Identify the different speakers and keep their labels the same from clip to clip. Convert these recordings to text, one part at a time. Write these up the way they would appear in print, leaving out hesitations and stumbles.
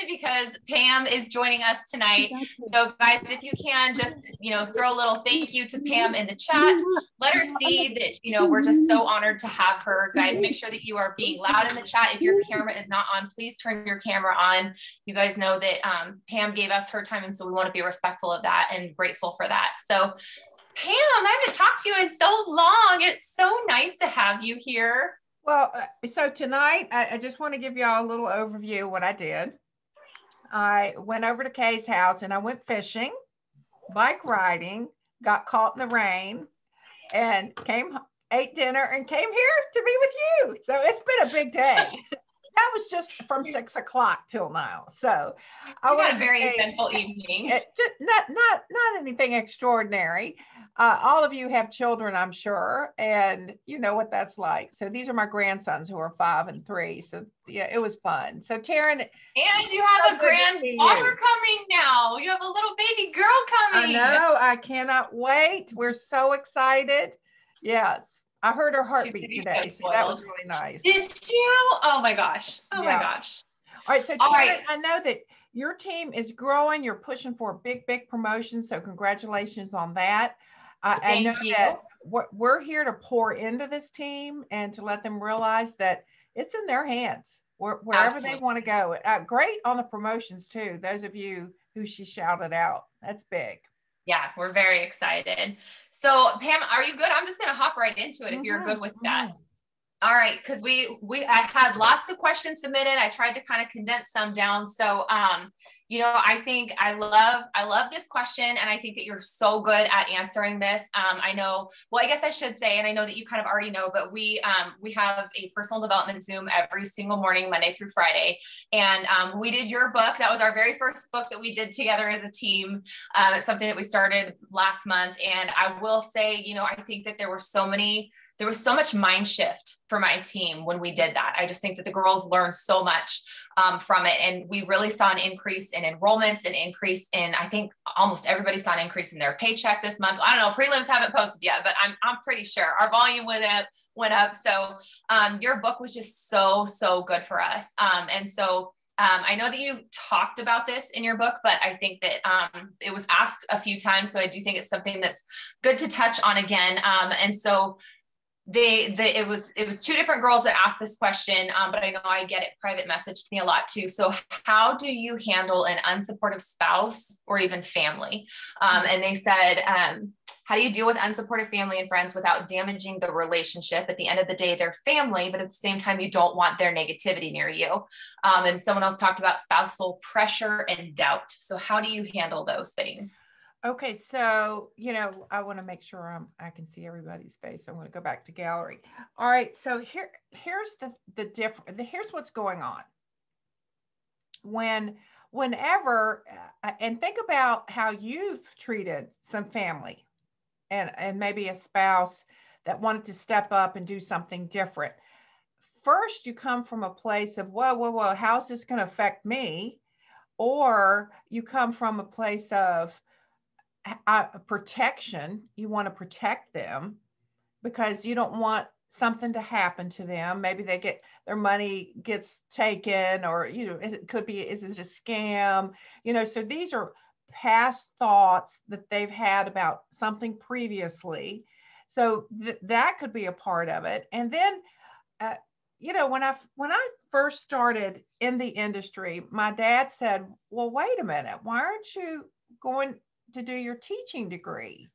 Speaker 1: because Pam is joining us tonight. So guys, if you can just, throw a little thank you to Pam in the chat. Let her see that, we're just so honored to have her. Guys, make sure that you are being loud in the chat. If your camera is not on, please turn your camera on. You guys know that Pam gave us her time, and so we want to be respectful of that and grateful for that. So Pam, I haven't talked to you in so long. It's so nice to have you here.
Speaker 2: Well, so tonight, I just want to give y'all a little overview of what I did. I went over to Kay's house and I went fishing, bike riding, got caught in the rain, and ate dinner and came here to be with you. So it's been a big day. That was just from 6 o'clock till now. So
Speaker 1: I had a very eventful evening.
Speaker 2: Not anything extraordinary. All of you have children, I'm sure, and you know what that's like. So these are my grandsons who are 5 and 3. So yeah, it was fun. So Taryn,
Speaker 1: and you have a granddaughter coming now. You have a little baby girl coming.
Speaker 2: I know. I cannot wait. We're so excited. Yes. I heard her heartbeat today, so that was really nice.
Speaker 1: Did you? Oh my gosh. Oh my gosh.
Speaker 2: All right, so Taryn, I know that your team is growing. You're pushing for a big promotion, so congratulations on that. I know that we're here to pour into this team and to let them realize that it's in their hands, wherever they want to go. Great on the promotions too. Those of you who she shouted out, that's big.
Speaker 1: Yeah, we're very excited. So Pam, are you good? I'm just going to hop right into it if you're good with that. All right, because I had lots of questions submitted. I tried to kind of condense some down. So, I think I love this question, and I think that you're so good at answering this. I know, well, I guess I should say, and I know that you kind of already know, but we have a personal development Zoom every single morning, Monday through Friday. And we did your book. That was our very first book that we did together as a team. It's something that we started last month. And I will say, I think that there was so much mind shift for my team when we did that. I just think that the girls learned so much from it. And we really saw an increase in enrollments, an increase in, I think almost everybody saw an increase in their paycheck this month. I don't know, prelims haven't posted yet, but I'm pretty sure our volume went up. So your book was just so good for us. And so I know that you talked about this in your book, but I think that it was asked a few times. So I do think it's something that's good to touch on again. And so it was 2 different girls that asked this question, but I know I get it private messaged me a lot too. So how do you handle an unsupportive spouse or even family? And they said, how do you deal with unsupportive family and friends without damaging the relationship? At the end of the day, they're family, but at the same time, you don't want their negativity near you. And someone else talked about spousal pressure and doubt. So how do you handle those things?
Speaker 2: Okay, so, I want to make sure I can see everybody's face. I want to go back to gallery. All right, so here's the difference. Here's what's going on. Whenever, and think about how you've treated some family and maybe a spouse that wanted to step up and do something different. First, you come from a place of, whoa, how's this going to affect me? Or you come from a place of, protection. You want to protect them because you don't want something to happen to them. Maybe their money gets taken, or it could be, is it a scam? So these are past thoughts that they've had about something previously. So that could be a part of it. And then when I first started in the industry, my dad said, well, wait a minute, why aren't you going to do your teaching degree?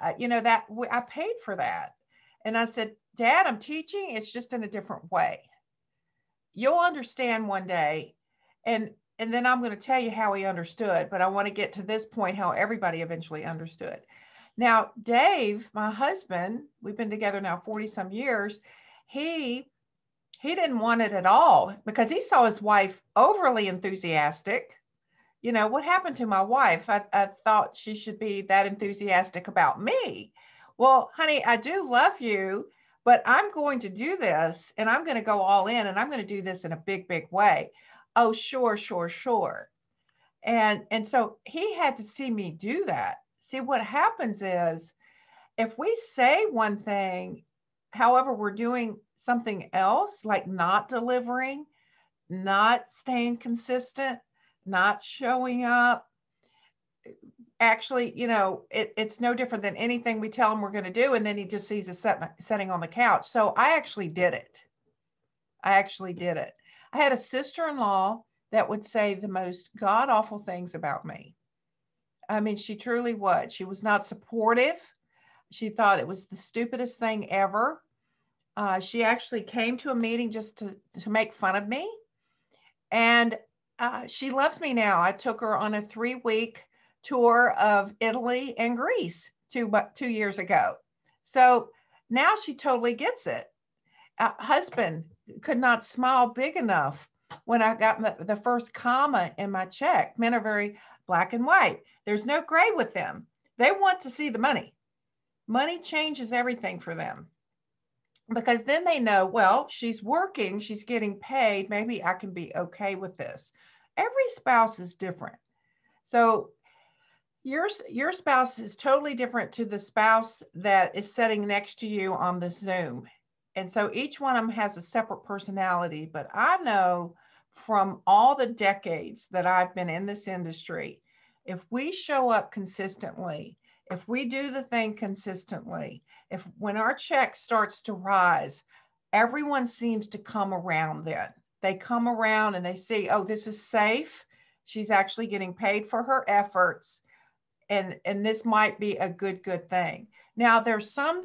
Speaker 2: That I paid for that. And I said, Dad, I'm teaching. It's just in a different way. You'll understand one day. And then I'm going to tell you how he understood, but I want to get to this point, how everybody eventually understood. Now, Dave, my husband, we've been together now 40 some years. He didn't want it at all because he saw his wife overly enthusiastic. What happened to my wife? I thought she should be that enthusiastic about me. Well, honey, I do love you, but I'm going to do this and I'm going to go all in and I'm going to do this in a big way. Oh, sure. And so he had to see me do that. See, what happens is if we say one thing, however, we're doing something else, like not delivering, not staying consistent, not showing up. Actually, it's no different than anything we tell him we're going to do. And then he just sees us sitting on the couch. So I actually did it. I had a sister-in-law that would say the most god awful things about me. I mean, she truly would. She was not supportive. She thought it was the stupidest thing ever. She actually came to a meeting just to make fun of me. And she loves me now. I took her on a 3-week tour of Italy and Greece 2 years ago. So now she totally gets it. Husband could not smile big enough when I got the first comma in my check. Men are very black and white. There's no gray with them. They want to see the money. Money changes everything for them, because then they know, well, she's working, she's getting paid. Maybe I can be okay with this. Every spouse is different. So your spouse is totally different to the spouse that is sitting next to you on the Zoom. And so each one of them has a separate personality. But I know from all the decades that I've been in this industry, if we show up consistently, if we do the thing consistently, if when our check starts to rise, everyone seems to come around then. They come around and they see, oh, this is safe. She's actually getting paid for her efforts. And this might be a good thing. Now, there's some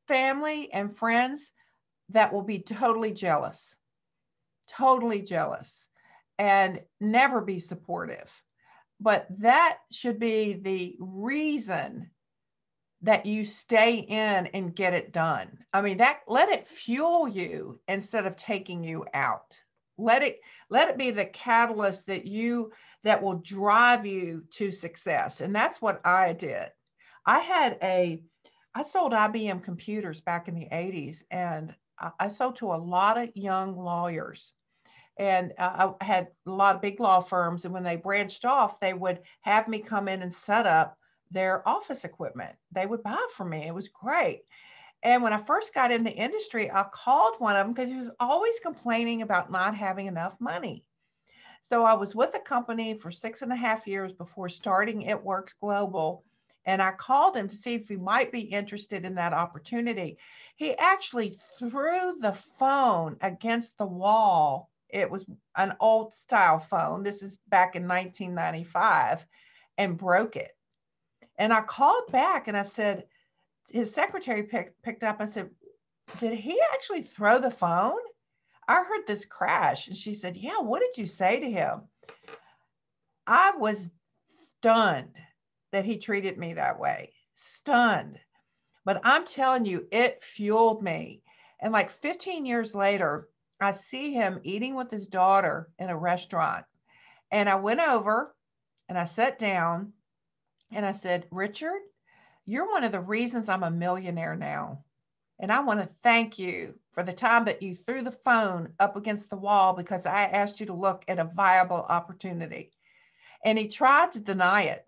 Speaker 2: family and friends that will be totally jealous, and never be supportive. But that should be the reason that you stay in and get it done. I mean, let it fuel you instead of taking you out. Let it be the catalyst that will drive you to success. And that's what I did. I sold IBM computers back in the 80s, and I sold to a lot of young lawyers. And I had a lot of big law firms. And when they branched off, they would have me come in and set up their office equipment. They would buy from me. It was great. And when I first got in the industry, I called one of them because he was always complaining about not having enough money. So I was with the company for 6.5 years before starting It Works Global. And I called him to see if he might be interested in that opportunity. He actually threw the phone against the wall. It was an old style phone. This is back in 1995, and broke it. And I called back and I said, his secretary picked up. I said, did he actually throw the phone? I heard this crash. And she said, yeah, what did you say to him? I was stunned that he treated me that way. Stunned. But I'm telling you, it fueled me. And like 15 years later, I see him eating with his daughter in a restaurant. And I went over and I sat down and I said, Richard, you're one of the reasons I'm a millionaire now. And I want to thank you for the time that you threw the phone up against the wall because I asked you to look at a viable opportunity. And he tried to deny it,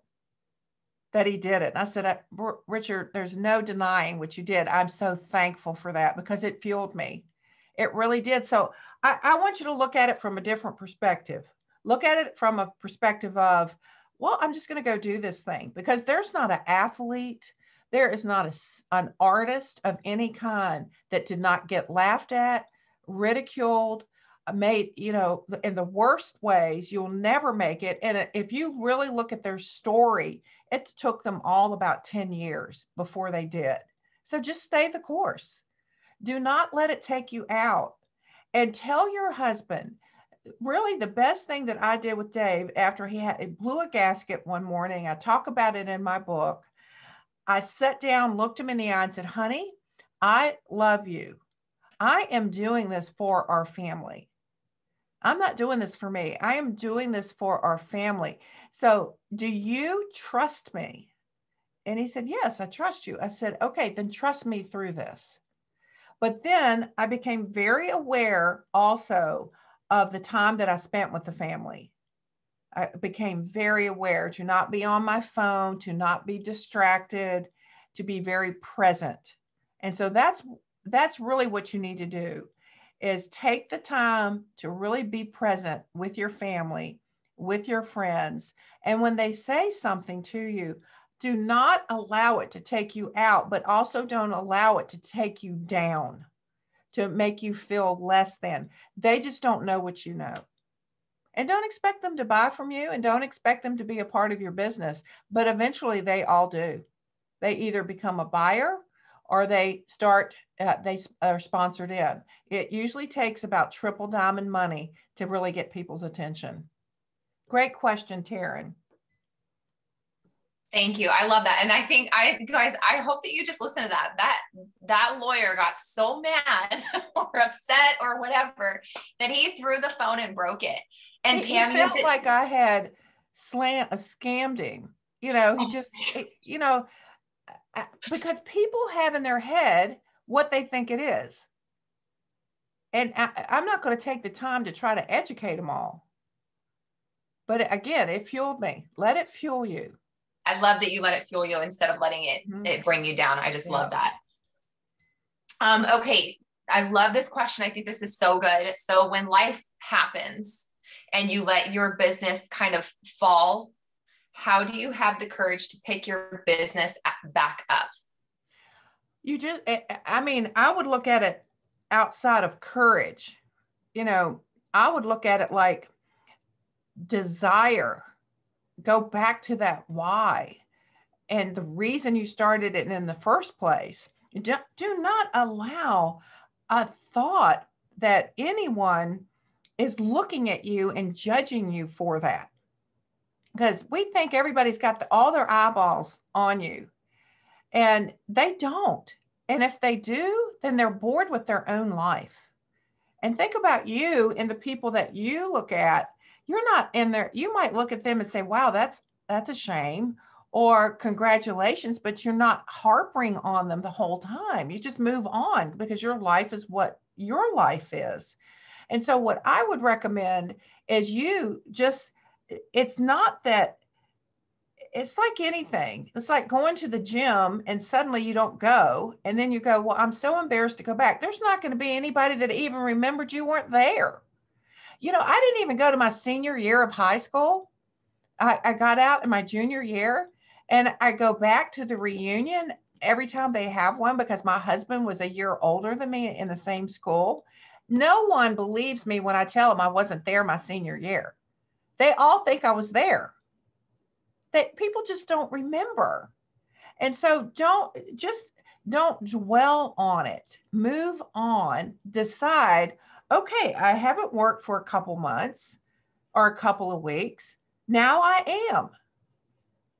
Speaker 2: that he did it. And I said, Richard, there's no denying what you did. I'm so thankful for that because it fueled me. It really did. So I want you to look at it from a different perspective. Look at it from a perspective of, well, I'm just going to go do this thing, because there's not an athlete, there is not an artist of any kind that did not get laughed at, ridiculed, made, in the worst ways. You'll never make it. And if you really look at their story, it took them all about 10 years before they did. So just stay the course. Do not let it take you out. And tell your husband, really the best thing that I did with Dave after he blew a gasket one morning, I talk about it in my book. I sat down, looked him in the eye and said, honey, I love you. I am doing this for our family. I'm not doing this for me. I am doing this for our family. So do you trust me? And he said, yes, I trust you. I said, okay, then trust me through this. But then I became very aware also of the time that I spent with the family. I became very aware to not be on my phone, to not be distracted, to be very present. And so that's really what you need to do. is take the time to really be present with your family, with your friends. And when they say something to you, do not allow it to take you out, but also don't allow it to take you down, to make you feel less than. They just don't know what you know. And don't expect them to buy from you, and don't expect them to be a part of your business, but eventually they all do. They either become a buyer or they are sponsored in. It usually takes about triple diamond money to really get people's attention. Great question, Taryn.
Speaker 1: Thank you. I love that. And I think guys, I hope that you just listen to that. That lawyer got so mad or upset or whatever that he threw the phone and broke it. And Pam
Speaker 2: felt like I had scammed him. He just, because people have in their head what they think it is. And I'm not going to take the time to try to educate them all. But again, it fueled me. Let it fuel you.
Speaker 1: I love that you let it fuel you instead of letting it bring you down. I just love that. Okay. I love this question. I think this is so good. So when life happens and you let your business kind of fall, how do you have the courage to pick your business back up?
Speaker 2: I would look at it outside of courage. I would look at it like desire. Go back to that why and the reason you started it in the first place. Do not allow a thought that anyone is looking at you and judging you for that, because we think everybody's got all their eyeballs on you, and they don't. And if they do, then they're bored with their own life. And think about you and the people that you look at. You're not in there. You might look at them and say, wow, that's a shame, or congratulations, but you're not harping on them the whole time. You just move on because your life is what your life is. And so what I would recommend is it's not that, it's like anything. It's like going to the gym and suddenly you don't go. And then you go, well, I'm so embarrassed to go back. There's not going to be anybody that even remembered you weren't there. I didn't even go to my senior year of high school. I got out in my junior year, and I go back to the reunion every time they have one because my husband was a year older than me in the same school. No one believes me when I tell them I wasn't there my senior year. They all think I was there. People just don't remember. And so don't dwell on it. Move on. Decide, okay, I haven't worked for a couple months or a couple of weeks. Now I am.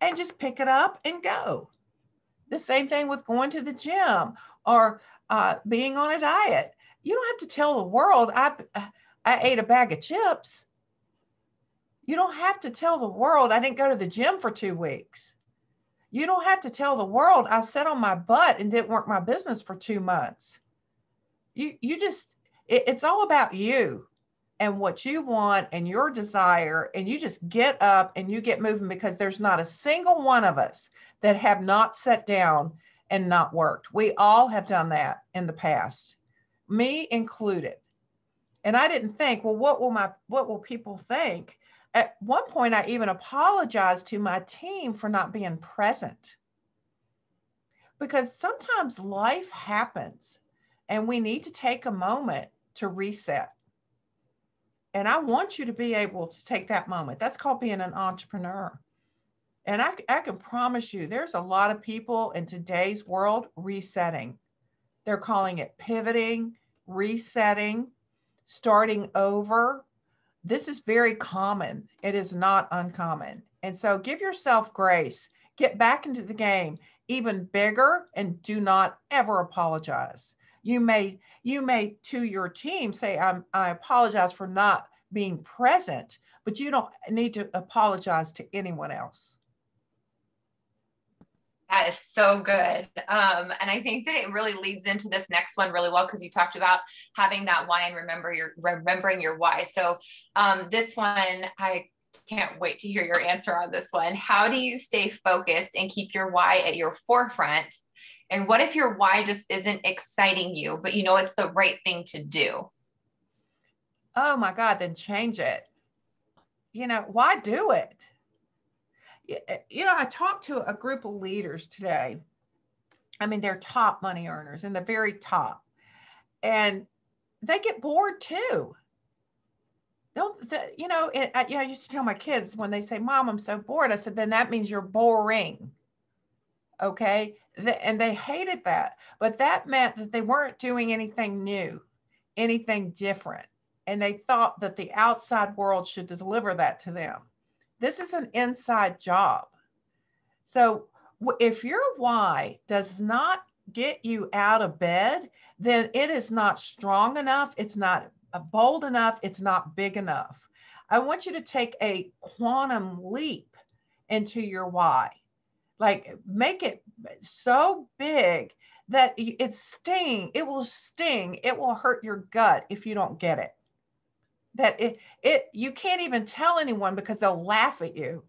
Speaker 2: And just pick it up and go. The same thing with going to the gym or being on a diet. You don't have to tell the world I ate a bag of chips. You don't have to tell the world I didn't go to the gym for 2 weeks. You don't have to tell the world I sat on my butt and didn't work my business for 2 months. It's all about you and what you want and your desire. And you just get up and you get moving, because there's not a single one of us that have not sat down and not worked. We all have done that in the past, me included. And I didn't think, well, what will people think? At one point, I even apologized to my team for not being present, because sometimes life happens and we need to take a moment to reset. And I want you to be able to take that moment. That's called being an entrepreneur. And I can promise you, there's a lot of people in today's world resetting. They're calling it pivoting, resetting, starting over. This is very common. It is not uncommon. And so give yourself grace. Get back into the game, even bigger, and do not ever apologize. You may to your team say, I apologize for not being present, but you don't need to apologize to anyone else.
Speaker 1: That is so good. And I think that it really leads into this next one really well, because you talked about having that why and remembering your why. So this one, I can't wait to hear your answer on this one. How do you stay focused and keep your why at your forefront? And what if your why just isn't exciting you, but you know it's the right thing to do?
Speaker 2: oh my God, then change it. Why do it? I talked to a group of leaders today. I mean, they're top money earners in the very top, and they get bored too. Don't I used to tell my kids when they say, "Mom, I'm so bored," I said, "Then that means you're boring." Okay. And they hated that. But that meant that they weren't doing anything new, anything different. And they thought that the outside world should deliver that to them. This is an inside job. So if your why does not get you out of bed, then it is not strong enough. It's not bold enough. It's not big enough. I want you to take a quantum leap into your why. Like make it so big that it will sting, it will hurt your gut if you don't get it. That you can't even tell anyone because they'll laugh at you.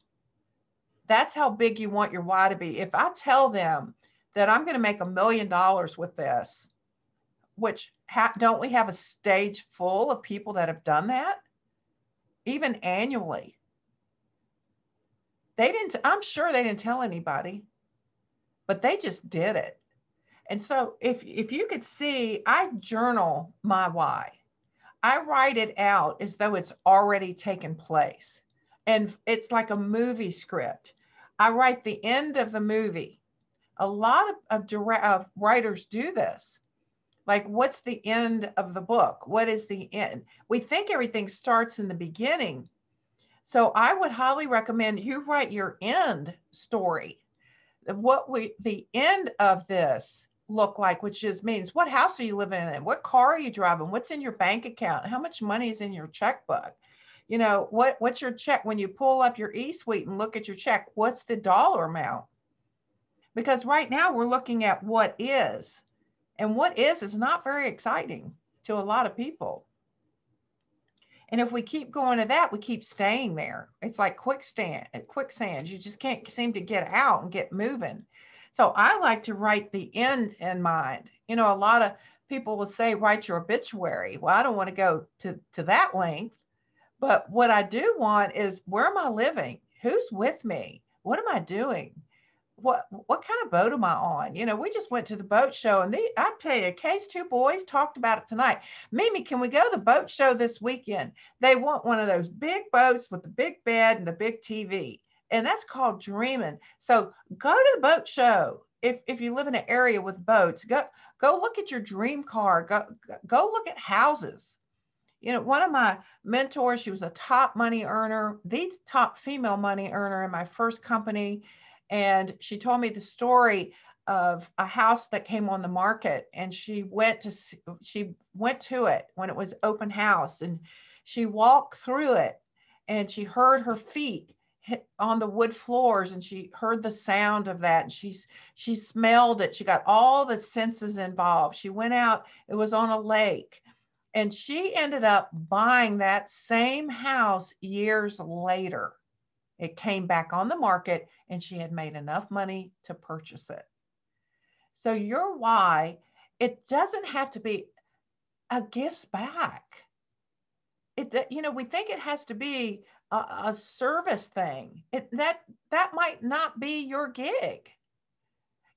Speaker 2: That's how big you want your why to be. If I tell them that I'm going to make $1 million with this, which don't we have a stage full of people that have done that even annually? I'm sure they didn't tell anybody, but they just did it. And so if you could see, I journal my why. I write it out as though it's already taken place. And it's like a movie script. I write the end of the movie. A lot of writers do this. Like, what's the end of the book? What is the end? We think everything starts in the beginning. So I would highly recommend you write your end story. The end of this look like, which just means what house are you living in? What car are you driving? What's in your bank account? How much money is in your checkbook? What's your check when you pull up your eSuite and look at your check? What's the dollar amount? Because right now we're looking at what is, and what is not very exciting to a lot of people. And if we keep going to that, we keep staying there. It's like quicksand. You just can't seem to get out and get moving. So I like to write the end in mind. A lot of people will say, write your obituary. Well, I don't want to go to that length. But what I do want is, where am I living? Who's with me? What am I doing? What kind of boat am I on? We just went to the boat show, and I tell you, Case two boys talked about it tonight. Mimi, can we go to the boat show this weekend? They want one of those big boats with the big bed and the big TV. And that's called dreaming. So go to the boat show. If you live in an area with boats, go look at your dream car. Go look at houses. One of my mentors, she was a top money earner, the top female money earner in my first company. And she told me the story of a house that came on the market, and she went to it when it was open house, and she walked through it, and she heard her feet hit on the wood floors, and she heard the sound of that, and she smelled it. She got all the senses involved. She went out, it was on a lake, and she ended up buying that same house years later. It came back on the market, and she had made enough money to purchase it. So your why, it doesn't have to be a gifts back. We think it has to be a service thing. That might not be your gig.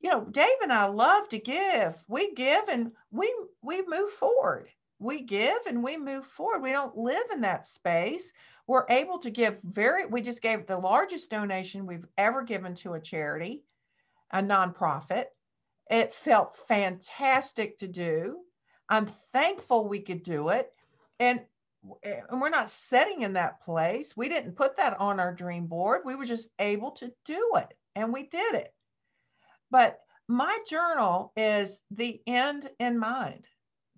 Speaker 2: Dave and I love to give. We give and we move forward. We give and we move forward. We don't live in that space. We're able to give we just gave the largest donation we've ever given to a charity, a nonprofit. It felt fantastic to do. I'm thankful we could do it. And we're not sitting in that place. We didn't put that on our dream board. We were just able to do it, and we did it. But my journal is the end in mind,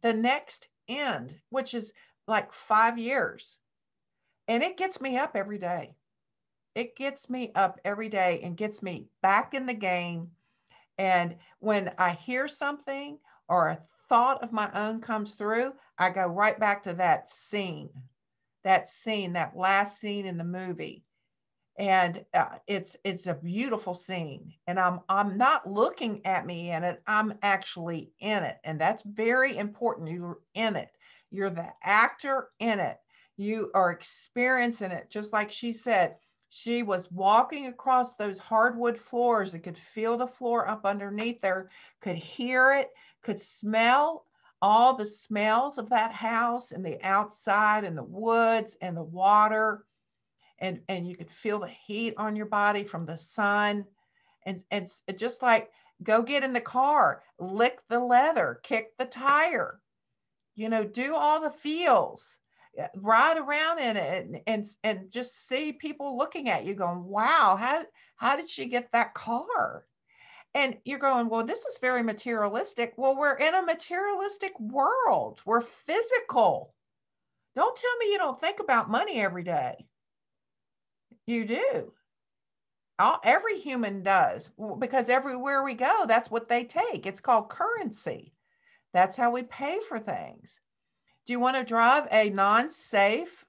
Speaker 2: the next end, which is like 5 years. And it gets me up every day. It gets me up every day and gets me back in the game. And when I hear something or a thought of my own comes through, I go right back to that last scene in the movie. And it's a beautiful scene, and I'm not looking at me in it. I'm actually in it, and that's very important. You're in it. You're the actor in it. You are experiencing it. Just like she said, she was walking across those hardwood floors and could feel the floor up underneath there, could hear it, could smell all the smells of that house and the outside and the woods and the water. And you could feel the heat on your body from the sun. And it's just like, go get in the car, lick the leather, kick the tire, do all the feels, ride around in it, and just see people looking at you going, wow, how did she get that car? And you're going, well, this is very materialistic. Well, we're in a materialistic world. We're physical. Don't tell me you don't think about money every day. You do. Every human does, because everywhere we go, that's what they take. It's called currency. That's how we pay for things. Do you want to drive a non-safe,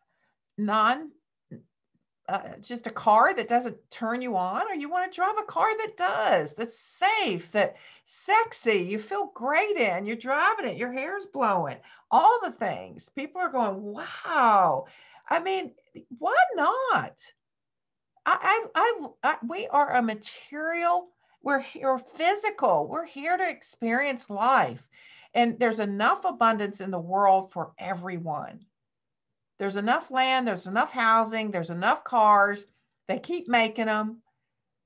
Speaker 2: just a car that doesn't turn you on, or you want to drive a car that does, that's safe, that's sexy, you feel great in, you're driving it, your hair's blowing, all the things. People are going, wow. I mean, why not? We are a material, we're here physical, we're here to experience life. And there's enough abundance in the world for everyone. There's enough land, there's enough housing, there's enough cars. They keep making them.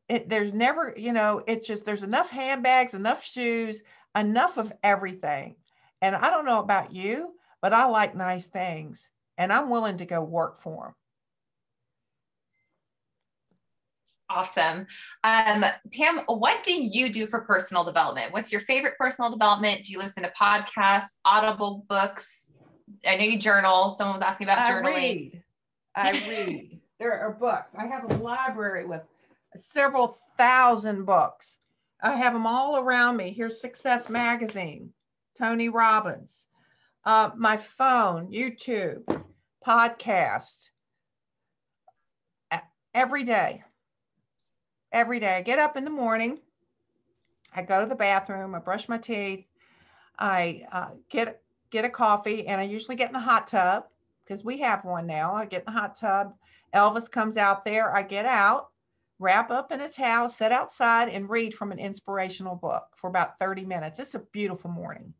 Speaker 2: There's never, it's just, there's enough handbags, enough shoes, enough of everything. And I don't know about you, but I like nice things, and I'm willing to go work for them.
Speaker 1: Awesome. Pam, what do you do for personal development? What's your favorite personal development? Do you listen to podcasts, Audible books? I know you journal. Someone was asking about journaling.
Speaker 2: I read. There are books. I have a library with several thousand books. I have them all around me. Here's Success Magazine, Tony Robbins, my phone, YouTube, podcast. Every day. Every day. I get up in the morning. I go to the bathroom. I brush my teeth. I get a coffee, and I usually get in the hot tub because we have one now. I get in the hot tub. Elvis comes out there. I get out, wrap up in a towel, sit outside, and read from an inspirational book for about 30 minutes. It's a beautiful morning.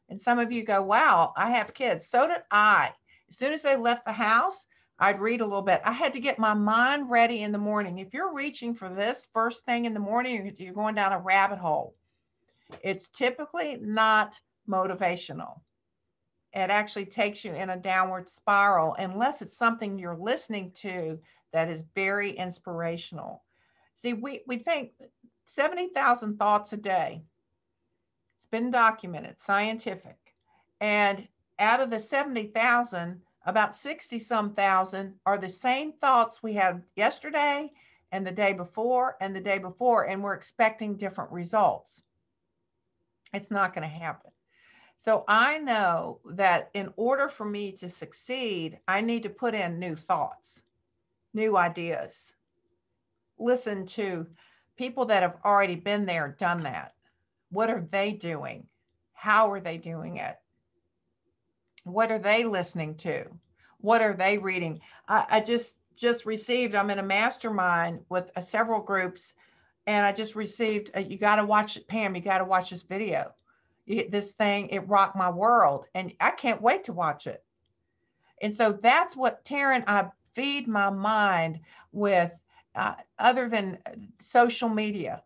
Speaker 2: And some of you go, wow, I have kids. So did I. As soon as they left the house, I'd read a little bit. I had to get my mind ready in the morning. If you're reaching for this first thing in the morning, you're going down a rabbit hole. It's typically not motivational. It actually takes you in a downward spiral unless it's something you're listening to that is very inspirational. See, we think 70,000 thoughts a day. It's been documented, scientific. And out of the 70,000, about 60 some thousand are the same thoughts we had yesterday and the day before and the day before, and we're expecting different results. It's not going to happen. So I know that in order for me to succeed, I need to put in new thoughts, new ideas, listen to people that have already been there, done that. What are they doing? How are they doing it? What are they listening to? What are they reading? I just received, I'm in a mastermind with several groups, and I just received, you got to watch it, Pam, you got to watch this video. This thing, it rocked my world, and I can't wait to watch it. And so that's what, Taryn, I feed my mind with, other than social media.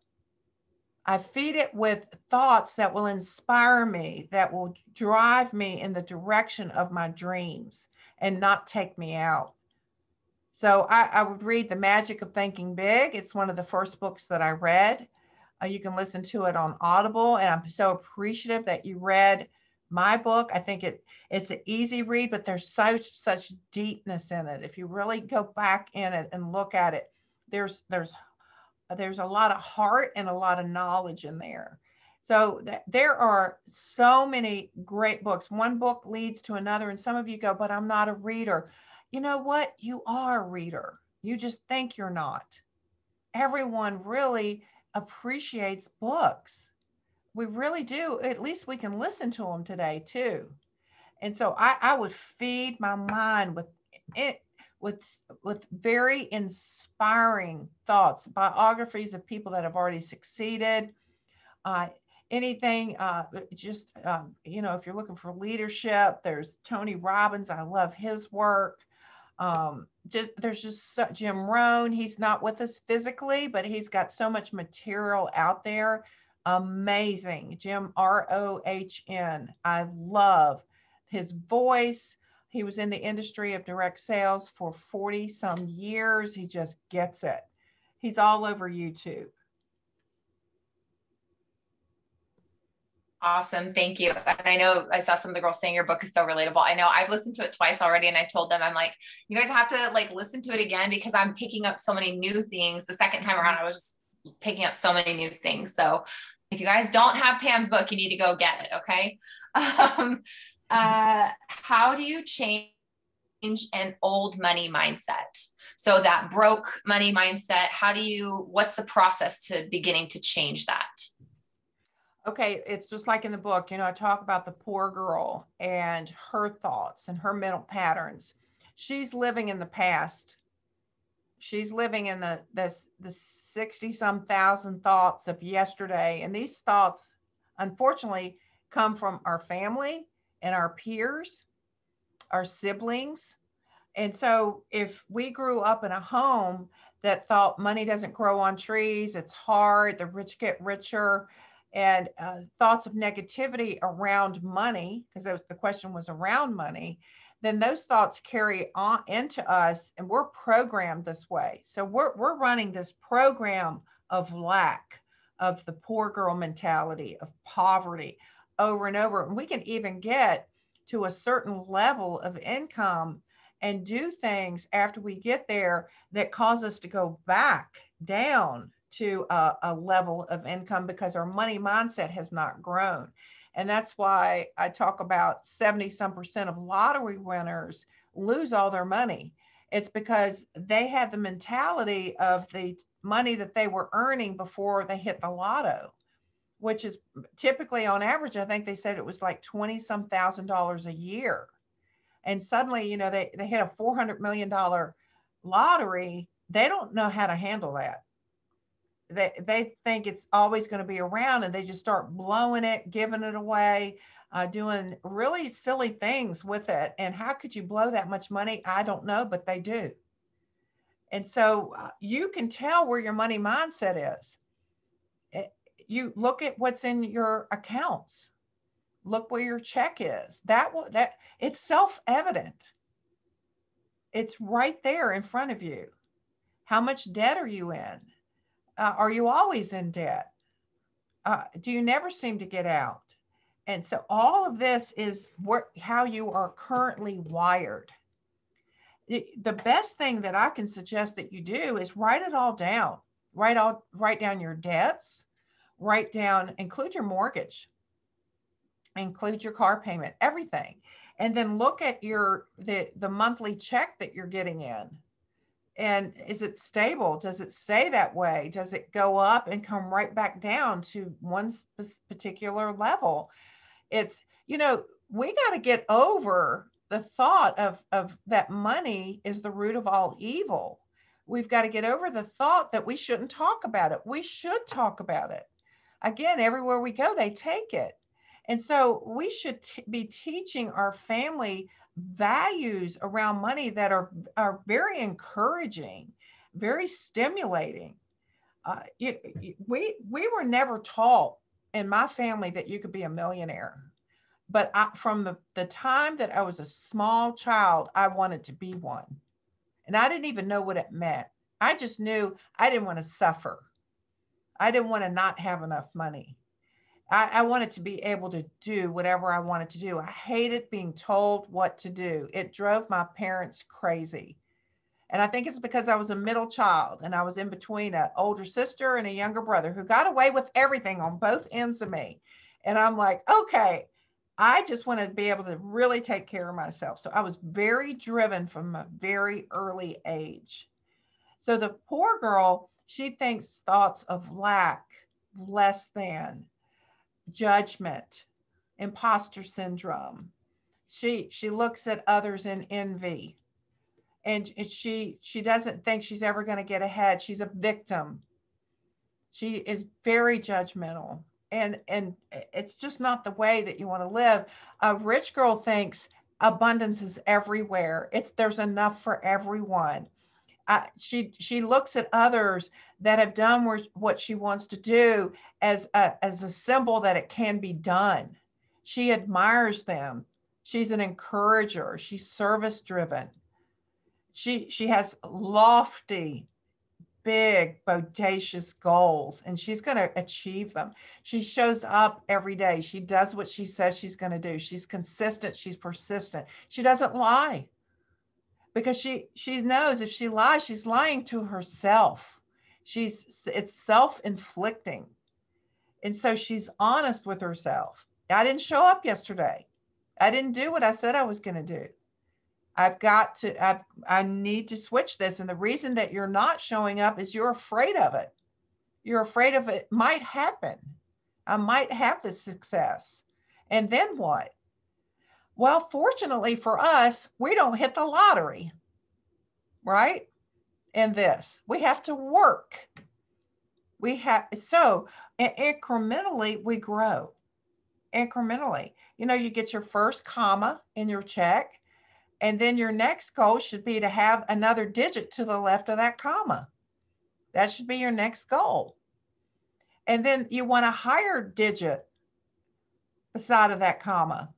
Speaker 2: I feed it with thoughts that will inspire me, that will drive me in the direction of my dreams and not take me out. So I would read The Magic of Thinking Big. It's one of the first books that I read. You can listen to it on Audible, and I'm so appreciative that you read my book. I think it's an easy read, but there's such deepness in it. If you really go back in it and look at it, there's a lot of heart and a lot of knowledge in there. So there are so many great books. One book leads to another, and some of you go, but I'm not a reader. You know what? You are a reader. You just think you're not. Everyone really appreciates books. We really do. At least we can listen to them today too. And so I would feed my mind with it, with very inspiring thoughts, biographies of people that have already succeeded, uh, anything, just, if you're looking for leadership, there's Tony Robbins. I love his work. There's just Jim Rohn. He's not with us physically, but he's got so much material out there. Amazing. Jim, Rohn. I love his voice. He was in the industry of direct sales for 40 some years. He just gets it. He's all over YouTube.
Speaker 1: Awesome. Thank you. And I know I saw some of the girls saying your book is so relatable. I know I've listened to it twice already. And I told them, I'm like, you guys have to like listen to it again, because I'm picking up so many new things. The second time around, I was just picking up so many new things. So if you guys don't have Pam's book, you need to go get it. Okay. How do you change an old money mindset? So that broke money mindset, what's the process to beginning to change that?
Speaker 2: Okay, it's just like in the book, I talk about the poor girl and her thoughts and her mental patterns. She's living in the past. She's living in the 60 some thousand thoughts of yesterday. And these thoughts, unfortunately, come from our family and our peers, our siblings. And so if we grew up in a home that thought money doesn't grow on trees, it's hard, the rich get richer, and thoughts of negativity around money, because the question was around money, then those thoughts carry on into us, and we're programmed this way. So we're running this program of lack, of the poor girl mentality, of poverty over and over. And we can even get to a certain level of income and do things after we get there that cause us to go back down to a level of income, because our money mindset has not grown. And that's why I talk about 70 some percent of lottery winners lose all their money. It's because they had the mentality of the money that they were earning before they hit the lotto, which is typically on average, I think they said it was like 20 some $1,000s a year. And suddenly, they hit a $400 million lottery. They don't know how to handle that. They think it's always going to be around, and they just start blowing it, giving it away, doing really silly things with it. And how could you blow that much money? I don't know, but they do. And so you can tell where your money mindset is. You look at what's in your accounts. Look where your check is. That it's self-evident. It's right there in front of you. How much debt are you in? Are you always in debt? Do you never seem to get out? And so all of this is how you are currently wired. The best thing that I can suggest that you do is write it all down. Write down your debts. Include your mortgage. Include your car payment, everything. And then look at the monthly check that you're getting in. And is it stable? Does it stay that way? Does it go up and come right back down to one particular level? It's, we got to get over the thought of that money is the root of all evil. We've got to get over the thought that we shouldn't talk about it. We should talk about it. Again, everywhere we go, they take it. And so we should be teaching our family values around money that are very encouraging, very stimulating. We were never taught in my family that you could be a millionaire. But from the time that I was a small child, I wanted to be one. And I didn't even know what it meant. I just knew I didn't want to suffer. I didn't want to not have enough money. I wanted to be able to do whatever I wanted to do. I hated being told what to do. It drove my parents crazy. And I think it's because I was a middle child, and I was in between an older sister and a younger brother who got away with everything on both ends of me. And I'm like, okay, I just want to be able to really take care of myself. So I was very driven from a very early age. So the poor girl, she thinks thoughts of lack, less than, judgment, imposter syndrome, She looks at others in envy, and she doesn't think she's ever going to get ahead. She's a victim. She is very judgmental, and it's just not the way that you want to live. A rich girl thinks abundance is everywhere. It's there's enough for everyone. She looks at others that have done what she wants to do as a symbol that it can be done. She admires them. She's an encourager. She's service driven. She has lofty, big, bodacious goals, and she's going to achieve them. She shows up every day. She does what she says she's going to do. She's consistent. She's persistent. She doesn't lie, because she knows if she lies, she's lying to herself. It's self-inflicting. And so she's honest with herself. I didn't show up yesterday. I didn't do what I said I was going to do. I need to switch this. And the reason that you're not showing up is you're afraid of it. You're afraid of it might happen. I might have this success. And then what? Well, fortunately for us, we don't hit the lottery, right? In this, we have to work. So incrementally, we grow. Incrementally, you get your first comma in your check, and then your next goal should be to have another digit to the left of that comma. That should be your next goal. And then you want a higher digit beside of that comma.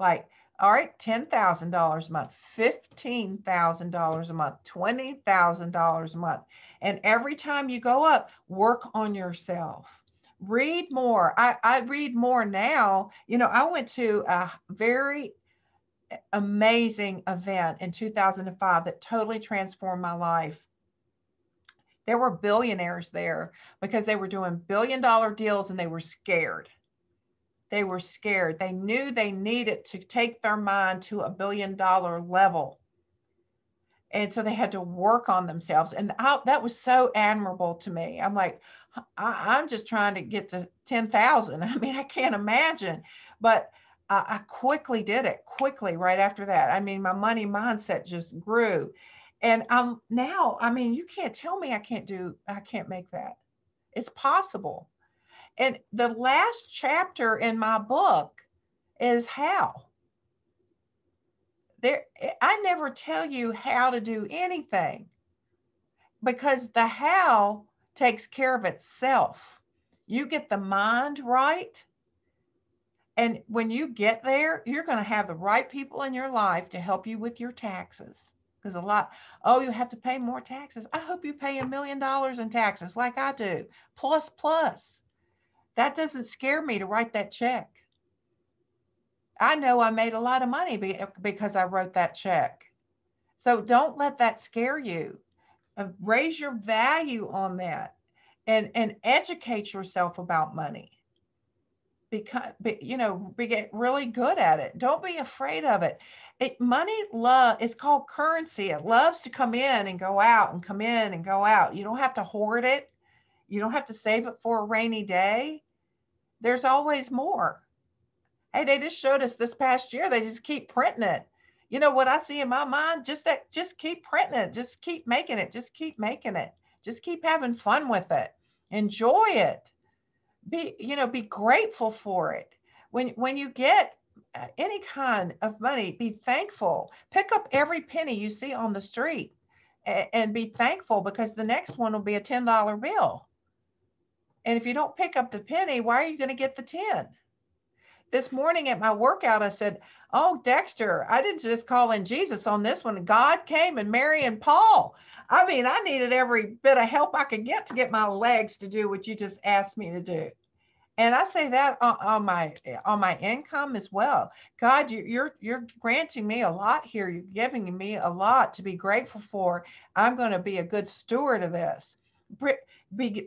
Speaker 2: Like, all right, $10,000 a month, $15,000 a month, $20,000 a month. And every time you go up, work on yourself. Read more. I read more now. I went to a very amazing event in 2005 that totally transformed my life. There were billionaires there because they were doing billion-dollar deals, and they were scared. They were scared. They knew they needed to take their mind to a billion-dollar level. And so they had to work on themselves. And that was so admirable to me. I'm like, I'm just trying to get to 10,000. I mean, I can't imagine. But I quickly did it, right after that. I mean, my money mindset just grew. And now, I mean, you can't tell me I can't make that. It's possible. And the last chapter in my book is how. I never tell you how to do anything, because the how takes care of itself. You get the mind right. And when you get there, you're going to have the right people in your life to help you with your taxes. Because you have to pay more taxes. I hope you pay $1 million in taxes like I do. Plus. That doesn't scare me to write that check. I know I made a lot of money because I wrote that check. So don't let that scare you. Raise your value on that, and educate yourself about money. Get really good at it. Don't be afraid of it. It's called currency. It loves to come in and go out and come in and go out. You don't have to hoard it. You don't have to save it for a rainy day. There's always more. Hey, they just showed us this past year, they just keep printing it. What I see in my mind, just keep printing it. Just keep making it. Just keep making it. Just keep having fun with it. Enjoy it. Be grateful for it. When you get any kind of money, be thankful. Pick up every penny you see on the street and be thankful, because the next one will be a $10 bill. And if you don't pick up the penny, why are you going to get the 10? This morning at my workout, I said, oh, Dexter, I didn't just call in Jesus on this one. God came, and Mary and Paul. I mean, I needed every bit of help I could get to get my legs to do what you just asked me to do. And I say that on my income as well. God, you're granting me a lot here. You're giving me a lot to be grateful for. I'm going to be a good steward of this. Be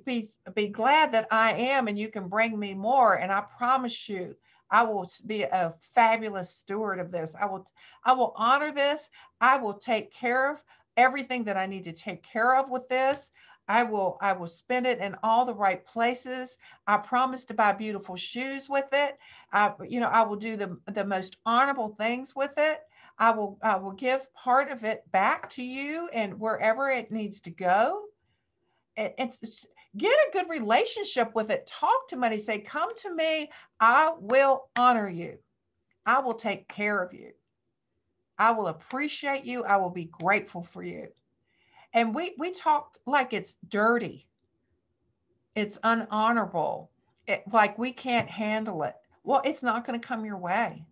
Speaker 2: glad that I am, and you can bring me more. And I promise you, I will be a fabulous steward of this. I will honor this. I will take care everything that I need to take care of with this. I will spend it in all the right places. I promise to buy beautiful shoes with it. I will do the most honorable things with it. I will give part of it back to you and wherever it needs to go. It's get a good relationship with it. Talk to money. Say, come to me. I will honor you. I will take care of you. I will appreciate you. I will be grateful for you. And we talk like it's dirty. It's unhonorable. Like we can't handle it. Well, it's not going to come your way.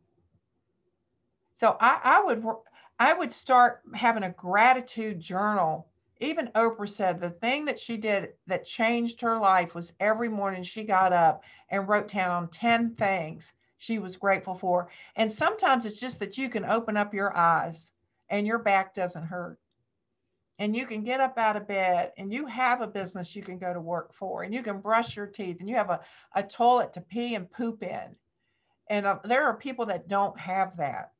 Speaker 2: So I would start having a gratitude journal. Even Oprah said the thing that she did that changed her life was every morning she got up and wrote down 10 things she was grateful for. And sometimes it's just that you can open up your eyes and your back doesn't hurt. And you can get up out of bed and you have a business you can go to work for and you can brush your teeth and you have a toilet to pee and poop in. And there are people that don't have that.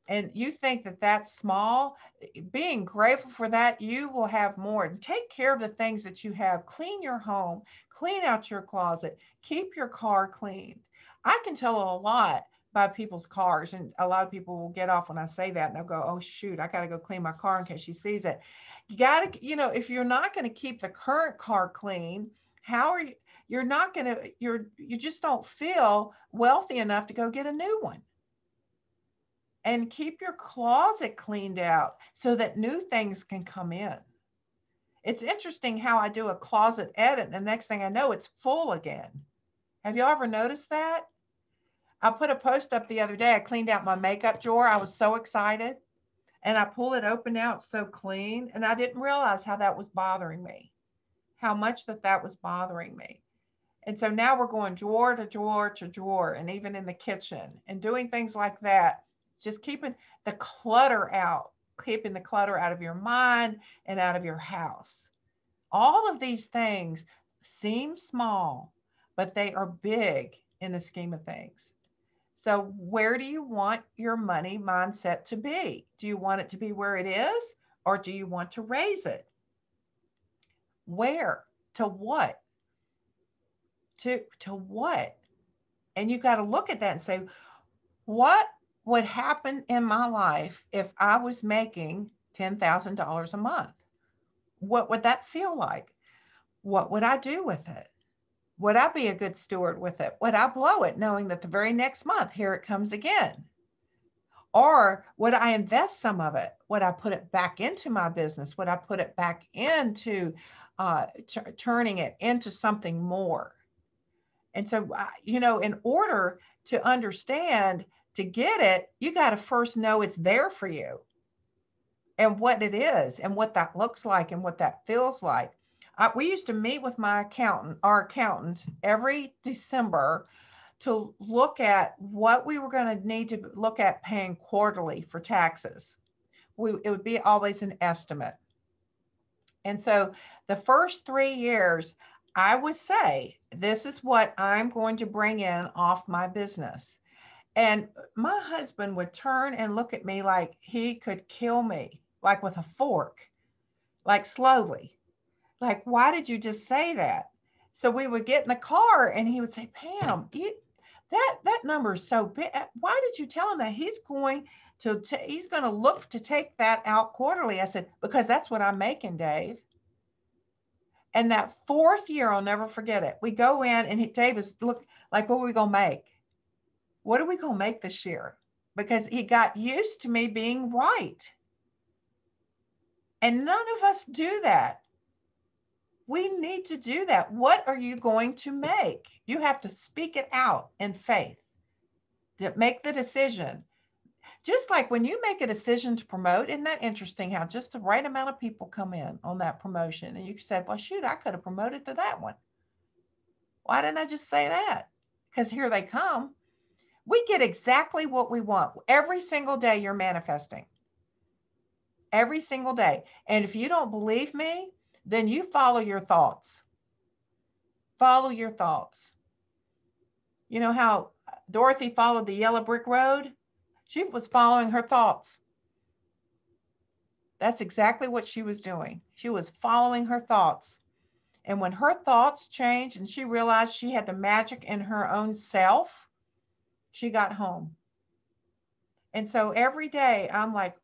Speaker 2: And you think that that's small, being grateful for that, you will have more. And take care of the things that you have. Clean your home, clean out your closet, keep your car clean. I can tell a lot by people's cars, and a lot of people will get off when I say that and they'll go, oh, shoot, I got to go clean my car in case she sees it. You got to, if you're not going to keep the current car clean, how are you? You're not going to, you just don't feel wealthy enough to go get a new one. And keep your closet cleaned out so that new things can come in. It's interesting how I do a closet edit, and the next thing I know, it's full again. Have you ever noticed that? I put a post up the other day. I cleaned out my makeup drawer. I was so excited. And I pulled it open now. It's so clean. And I didn't realize how that was bothering me, how much that was bothering me. And so now we're going drawer to drawer to drawer, and even in the kitchen and doing things like that. Just keeping the clutter out, keeping the clutter out of your mind and out of your house. All of these things seem small, but they are big in the scheme of things. So where do you want your money mindset to be? Do you want it to be where it is, or do you want to raise it? Where? To what? To what? And you got to look at that and say, what would happen in my life if I was making $10,000 a month? What would that feel like? What would I do with it? Would I be a good steward with it? Would I blow it knowing that the very next month, here it comes again? Or would I invest some of it? Would I put it back into my business? Would I put it back into turning it into something more? And so, in order to understand, to get it, you got to first know it's there for you and what it is and what that looks like and what that feels like. We used to meet with our accountant, every December to look at what we were going to need to look at paying quarterly for taxes. It would be always an estimate. And so the first 3 years, I would say, this is what I'm going to bring in off my business. And my husband would turn and look at me like he could kill me, like with a fork, like slowly. Like, why did you just say that? So we would get in the car and he would say, Pam, that number is so big. Why did you tell him that? He's going to look to take that out quarterly. I said, because that's what I'm making, Dave. And that 4th year, I'll never forget it. We go in and Dave is look like, what are we going to make? What are we going to make this year? Because he got used to me being right. And none of us do that. We need to do that. What are you going to make? You have to speak it out in faith to make the decision. Just like when you make a decision to promote, isn't that interesting how just the right amount of people come in on that promotion? And you said, well, shoot, I could have promoted to that one. Why didn't I just say that? Because here they come. We get exactly what we want. Every single day you're manifesting. Every single day. And if you don't believe me, then you follow your thoughts. Follow your thoughts. You know how Dorothy followed the yellow brick road? She was following her thoughts. That's exactly what she was doing. She was following her thoughts. And when her thoughts changed and she realized she had the magic in her own self, she got home. And so every day I'm like,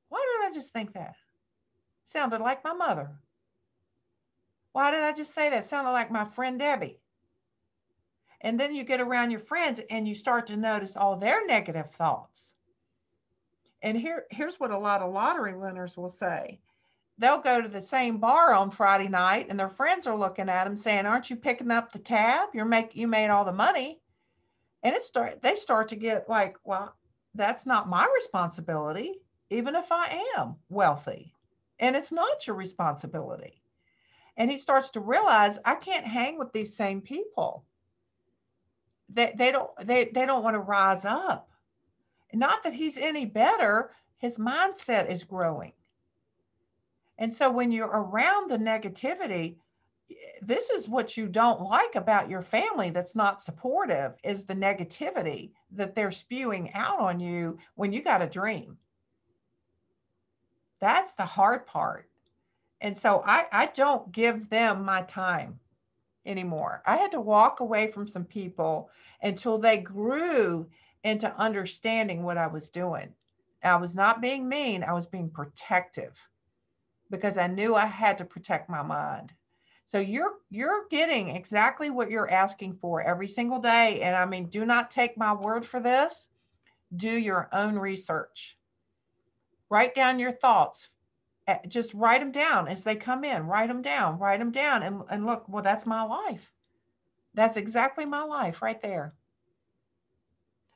Speaker 2: why did I just think that? Sounded like my mother. Why did I just say that? Sounded like my friend Debbie. And then you get around your friends and you start to notice all their negative thoughts. And here's what a lot of lottery winners will say. They'll go to the same bar on Friday night and their friends are looking at them saying, aren't you picking up the tab? You made all the money. And they start to get like, well, that's not my responsibility, even if I am wealthy. And it's not your responsibility. And he starts to realize I can't hang with these same people. They don't want to rise up. Not that he's any better, his mindset is growing. And so when you're around the negativity, this is what you don't like about your family that's not supportive, is the negativity that they're spewing out on you when you got a dream. That's the hard part. And so I don't give them my time anymore. I had to walk away from some people until they grew into understanding what I was doing. I was not being mean, I was being protective because I knew I had to protect my mind. So you're getting exactly what you're asking for every single day. And I mean, do not take my word for this. Do your own research. Write down your thoughts. Just write them down as they come in. Write them down. Write them down. And look, well, that's my life. That's exactly my life right there.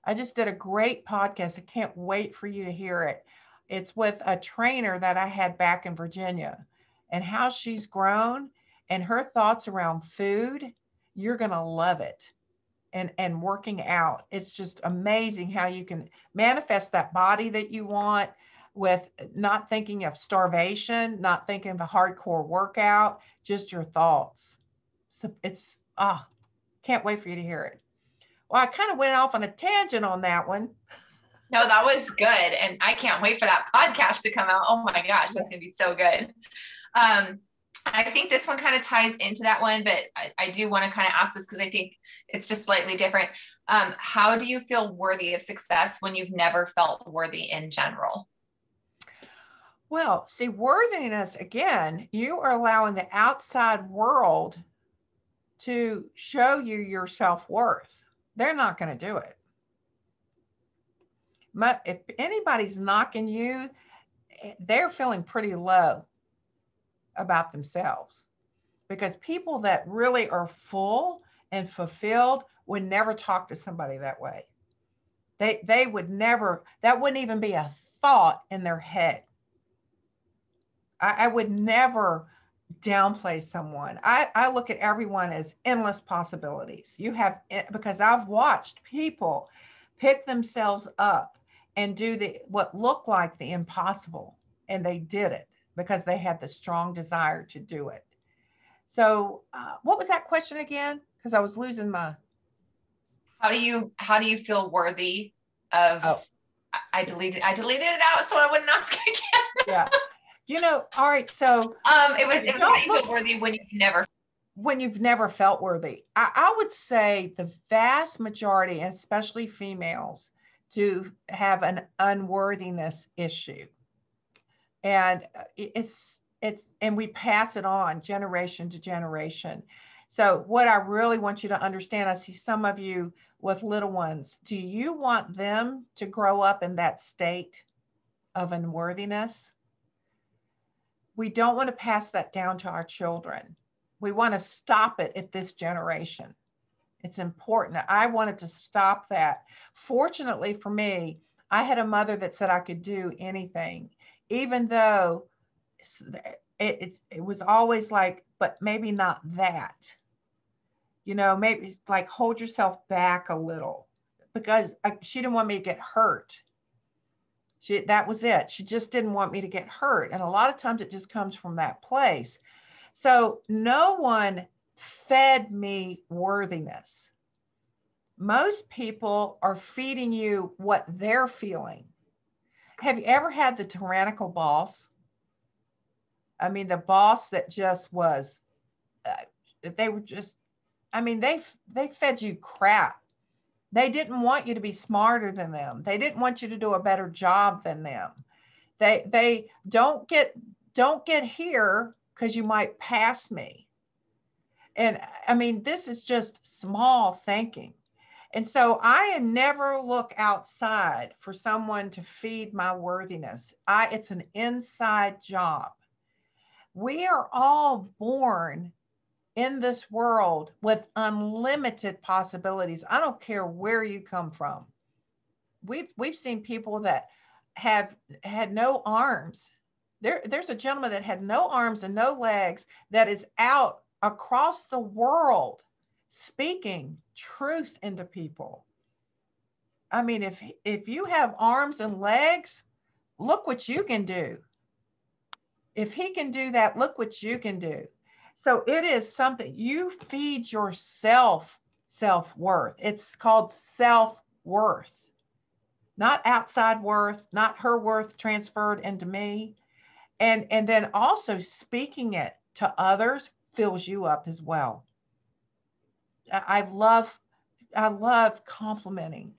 Speaker 2: I just did a great podcast. I can't wait for you to hear it. It's with a trainer that I had back in Virginia, and how she's grown and her thoughts around food. You're going to love it. And working out. It's just amazing how you can manifest that body that you want with not thinking of starvation, not thinking of a hardcore workout, just your thoughts. So it's, can't wait for you to hear it. Well, I kind of went off on a tangent on that one.
Speaker 1: No, that was good. And I can't wait for that podcast to come out. Oh my gosh, that's going to be so good. I think this one kind of ties into that one, but I do want to kind of ask this because I think it's just slightly different. How do you feel worthy of success when you've never felt worthy in general?
Speaker 2: Well, see, worthiness, again, you are allowing the outside world to show you your self-worth. They're not going to do it. If anybody's knocking you, they're feeling pretty low about themselves, because people that really are full and fulfilled would never talk to somebody that way. They would never, that wouldn't even be a thought in their head. I would never downplay someone. I look at everyone as endless possibilities. Because I've watched people pick themselves up and do what looked like the impossible, and they did it because they had the strong desire to do it. So what was that question again? Because I was losing my.
Speaker 1: How do you feel worthy of? Oh. I deleted it out so I wouldn't ask again.
Speaker 2: Yeah. All right. So
Speaker 1: it was how do you feel worthy when you've never
Speaker 2: felt worthy? I would say the vast majority, and especially females, do have an unworthiness issue. And and we pass it on generation to generation. So what I really want you to understand, I see some of you with little ones. Do you want them to grow up in that state of unworthiness? We don't want to pass that down to our children. We want to stop it at this generation. It's important. I wanted to stop that. Fortunately for me, I had a mother that said I could do anything, even though it was always like, but maybe not that. Maybe like hold yourself back a little, because she didn't want me to get hurt. That was it. She just didn't want me to get hurt. And a lot of times it just comes from that place. So no one fed me worthiness. Most people are feeding you what they're feeling. Have you ever had the tyrannical boss? I mean, the boss that just was, they were just, I mean, they fed you crap. They didn't want you to be smarter than them. They didn't want you to do a better job than them. They don't get here because you might pass me. And I mean, this is just small thinking. And so I never look outside for someone to feed my worthiness. It's an inside job. We are all born in this world with unlimited possibilities. I don't care where you come from. We've seen people that have had no arms. There's a gentleman that had no arms and no legs that is out across the world speaking truth into people. I mean, if you have arms and legs, look what you can do. If he can do that, look what you can do. So it is something you feed yourself self-worth. It's called self-worth, not outside worth, not her worth transferred into me. And then also speaking it to others fills you up as well. I love complimenting.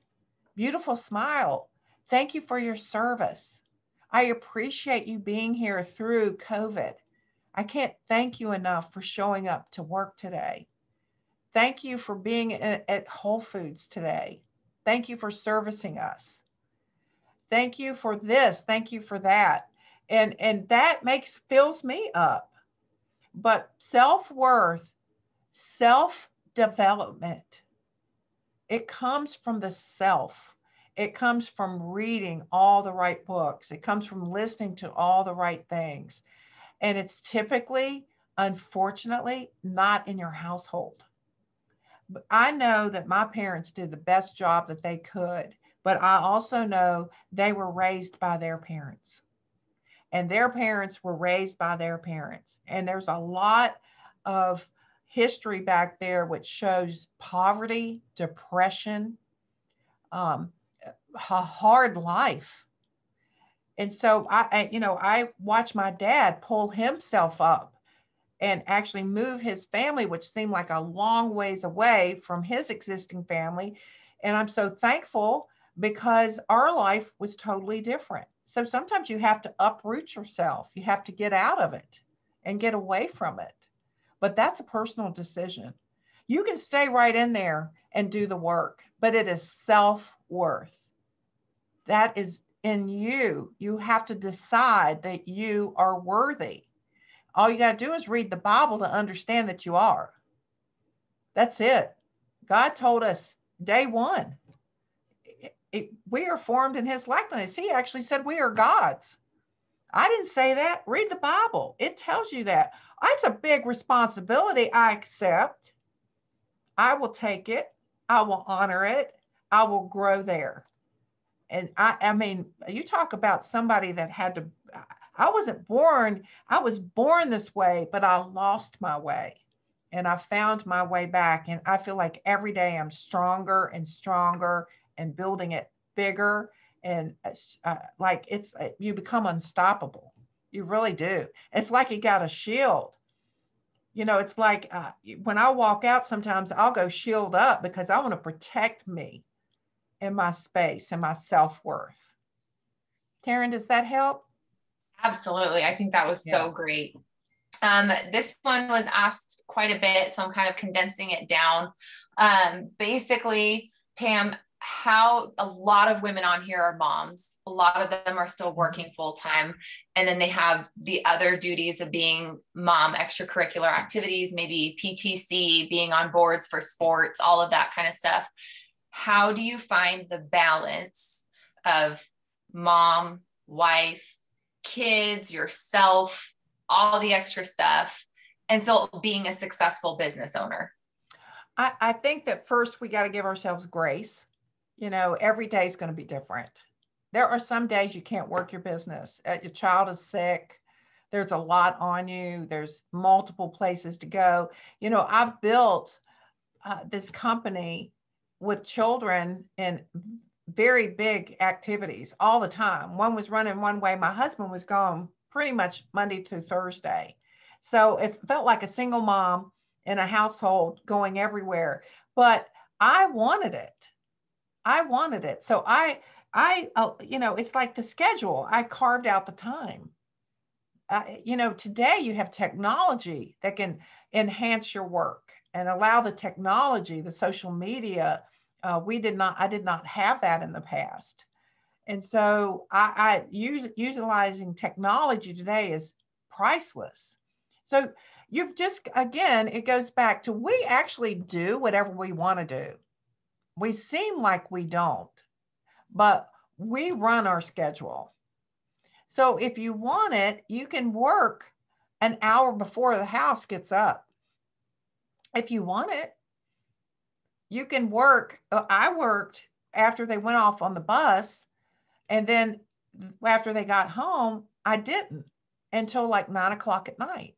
Speaker 2: Beautiful smile. Thank you for your service. I appreciate you being here through COVID. I can't thank you enough for showing up to work today. Thank you for being at Whole Foods today. Thank you for servicing us. Thank you for this. Thank you for that. And that fills me up. But self-worth, self-development, it comes from the self. It comes from reading all the right books. It comes from listening to all the right things. And it's typically, unfortunately, not in your household. But I know that my parents did the best job that they could, but I also know they were raised by their parents. And their parents were raised by their parents. And there's a lot of history back there which shows poverty, depression, a hard life. And so I watched my dad pull himself up and actually move his family, which seemed like a long ways away from his existing family. And I'm so thankful because our life was totally different. So sometimes you have to uproot yourself. You have to get out of it and get away from it. But that's a personal decision. You can stay right in there and do the work, but it is self-worth. That is in you. You have to decide that you are worthy. All you got to do is read the Bible to understand that you are. That's it. God told us day one, we are formed in his likeness. He actually said we are God's. I didn't say that. Read the Bible. It tells you that. It's a big responsibility. I accept. I will take it. I will honor it. I will grow there. And I mean, you talk about somebody that had to, I wasn't born, I was born this way, but I lost my way and I found my way back. And I feel like every day I'm stronger and stronger and building it bigger. And you become unstoppable. You really do. It's like you got a shield. It's like when I walk out, sometimes I'll go shield up because I want to protect me and my space and my self-worth. Karen, does that help?
Speaker 1: Absolutely. I think that was so great. This one was asked quite a bit, so I'm kind of condensing it down. Basically, Pam, how a lot of women on here are moms. A lot of them are still working full time. And then they have the other duties of being mom, extracurricular activities, maybe PTC, being on boards for sports, all of that kind of stuff. How do you find the balance of mom, wife, kids, yourself, all the extra stuff, and still being a successful business owner?
Speaker 2: I think that first we got to give ourselves grace. Every day is going to be different. There are some days you can't work your business. Your child is sick. There's a lot on you. There's multiple places to go. I've built this company with children in very big activities all the time. One was running one way. My husband was gone pretty much Monday through Thursday. So it felt like a single mom in a household going everywhere, but I wanted it. I wanted it. So it's like the schedule. I carved out the time. Today you have technology that can enhance your work and allow the technology, the social media. I did not have that in the past. And so utilizing technology today is priceless. So you've just, again, it goes back to we actually do whatever we want to do. We seem like we don't, but we run our schedule. So if you want it, you can work an hour before the house gets up. If you want it, you can work. I worked after they went off on the bus. And then after they got home, I didn't until like 9 o'clock at night.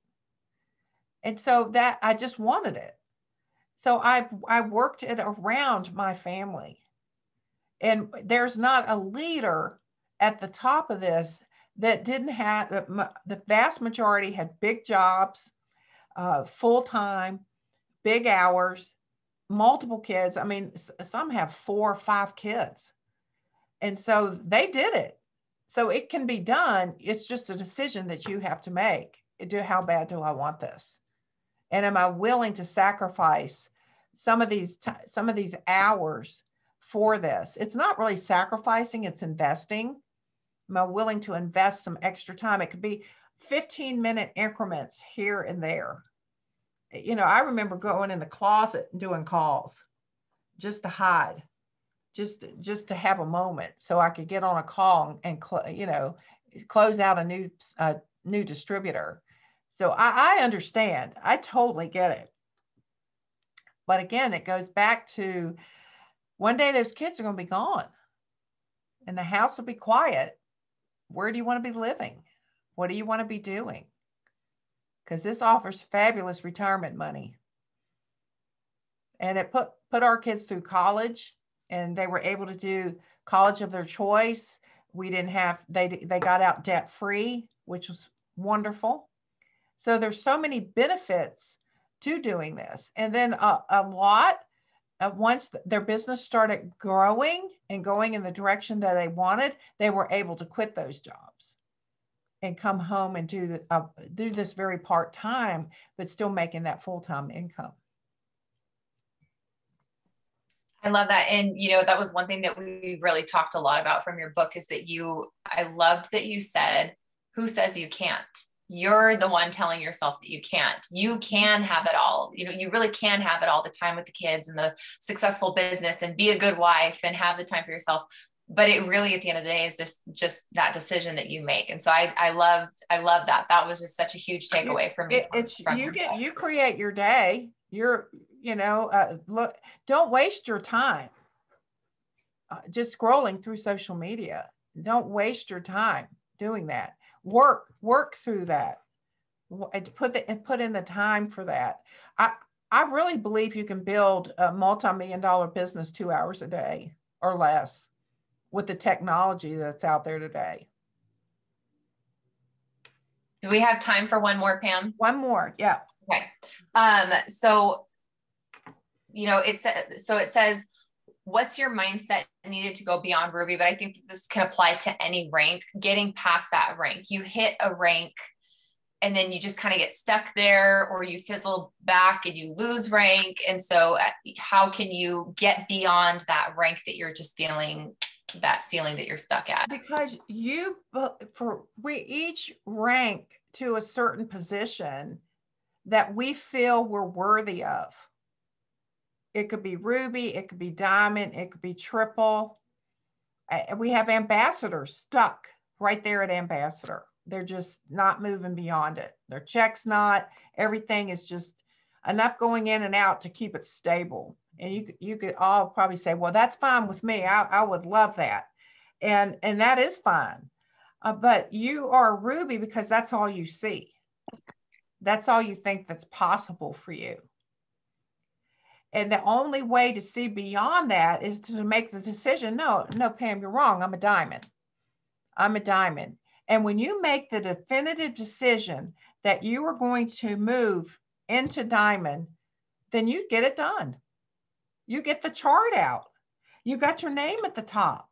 Speaker 2: And so that I just wanted it. So I worked it around my family. And there's not a leader at the top of this that didn't have, the vast majority had big jobs, full time, big hours, multiple kids. I mean, some have 4 or 5 kids. And so they did it. So it can be done. It's just a decision that you have to make. How bad do I want this? And am I willing to sacrifice some of these hours for this? It's not really sacrificing, it's investing. Am I willing to invest some extra time? It could be 15-minute increments here and there. I remember going in the closet and doing calls just to hide, just to have a moment so I could get on a call and close out a new distributor. So I understand. I totally get it. But again, it goes back to one day those kids are going to be gone and the house will be quiet. Where do you want to be living? What do you want to be doing? Because this offers fabulous retirement money. And it put our kids through college, and they were able to do college of their choice. They got out debt free, which was wonderful. So there's so many benefits to doing this. And then once their business started growing and going in the direction that they wanted, they were able to quit those jobs and come home and do this very part-time, but still making that full-time income.
Speaker 1: I love that. And, that was one thing that we really talked a lot about from your book is that I loved that you said, who says you can't? You're the one telling yourself that you can't. You can have it all. You really can have it all, the time with the kids and the successful business and be a good wife and have the time for yourself. But it really, at the end of the day, is just that decision that you make. And so I loved that. That was just such a huge takeaway for me.
Speaker 2: You create your day. Look, don't waste your time just scrolling through social media. Don't waste your time doing that. Work through that. Put in the time for that. I really believe you can build a multi-million-dollar business 2 hours a day or less with the technology that's out there today.
Speaker 1: Do we have time for one more, Pam?
Speaker 2: One more, yeah.
Speaker 1: Okay. So it says, what's your mindset needed to go beyond Ruby? But I think this can apply to any rank, getting past that rank. You hit a rank and then you just kind of get stuck there, or you fizzle back and you lose rank. And so how can you get beyond that rank that you're just feeling, that ceiling that you're stuck at?
Speaker 2: Because we each rank to a certain position that we feel we're worthy of. It could be Ruby, it could be Diamond, it could be Triple. We have ambassadors stuck right there at ambassador. They're just not moving beyond it. Their check's not, everything is just enough going in and out to keep it stable. And you could all probably say, well, that's fine with me. I would love that. And that is fine. But you are Ruby because that's all you see. That's all you think that's possible for you. And the only way to see beyond that is to make the decision, no, Pam, you're wrong. I'm a diamond. I'm a diamond. And when you make the definitive decision that you are going to move into diamond, then you get it done. You get the chart out. You got your name at the top.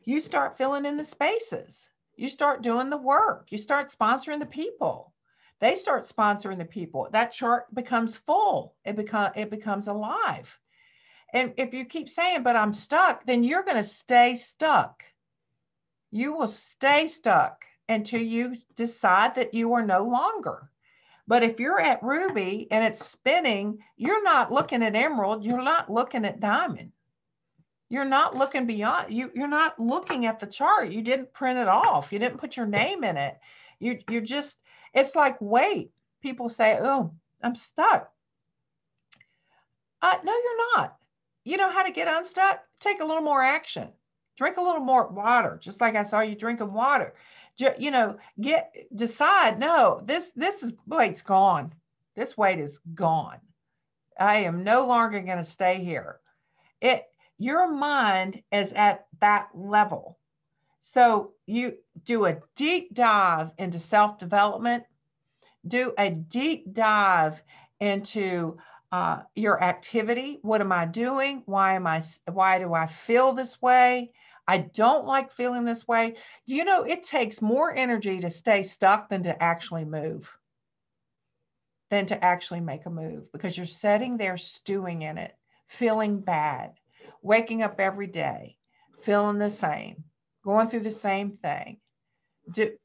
Speaker 2: You start filling in the spaces. You start doing the work. You start sponsoring the people. They start sponsoring the people. That chart becomes full. It becomes alive. And if you keep saying, but I'm stuck, then you're going to stay stuck. You will stay stuck until you decide that you are no longer. But if you're at ruby and it's spinning, you're not looking at emerald. You're not looking at diamond. You're not looking beyond. You're not looking at the chart. You didn't print it off. You didn't put your name in it. You're just, it's like weight. People say, oh, I'm stuck. No, you're not. You know how to get unstuck? Take a little more action. Drink a little more water, just like I saw you drinking water. You know, decide, no, this weight's gone. This weight is gone. I am no longer going to stay here. Your mind is at that level. So you do a deep dive into self-development, do a deep dive into your activity. What am I doing? Why do I feel this way? I don't like feeling this way. You know, it takes more energy to stay stuck than to actually move, than to actually make a move, because you're sitting there stewing in it, feeling bad, waking up every day, feeling the same, going through the same thing,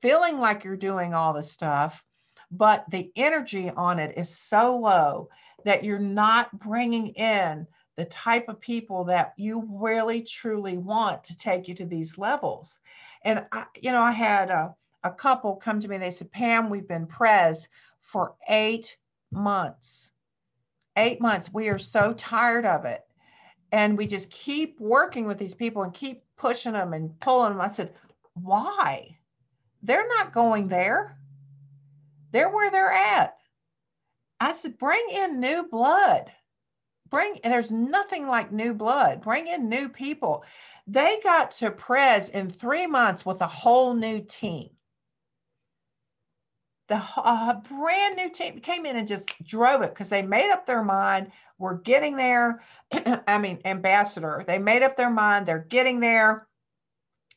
Speaker 2: feeling like you're doing all the stuff, but the energy on it is so low that you're not bringing in the type of people that you really truly want to take you to these levels. And I had a couple come to me. They said, Pam, we've been pres for 8 months. 8 months. We are so tired of it. And we just keep working with these people and keep pushing them and pulling them. I said, why? They're not going there. They're where they're at. I said, bring in new blood. There's nothing like new blood. Bring in new people. They got to pres in 3 months with a whole new team. The brand new team came in and just drove it because they made up their mind. We're getting there. I mean, ambassador, they made up their mind. They're getting there.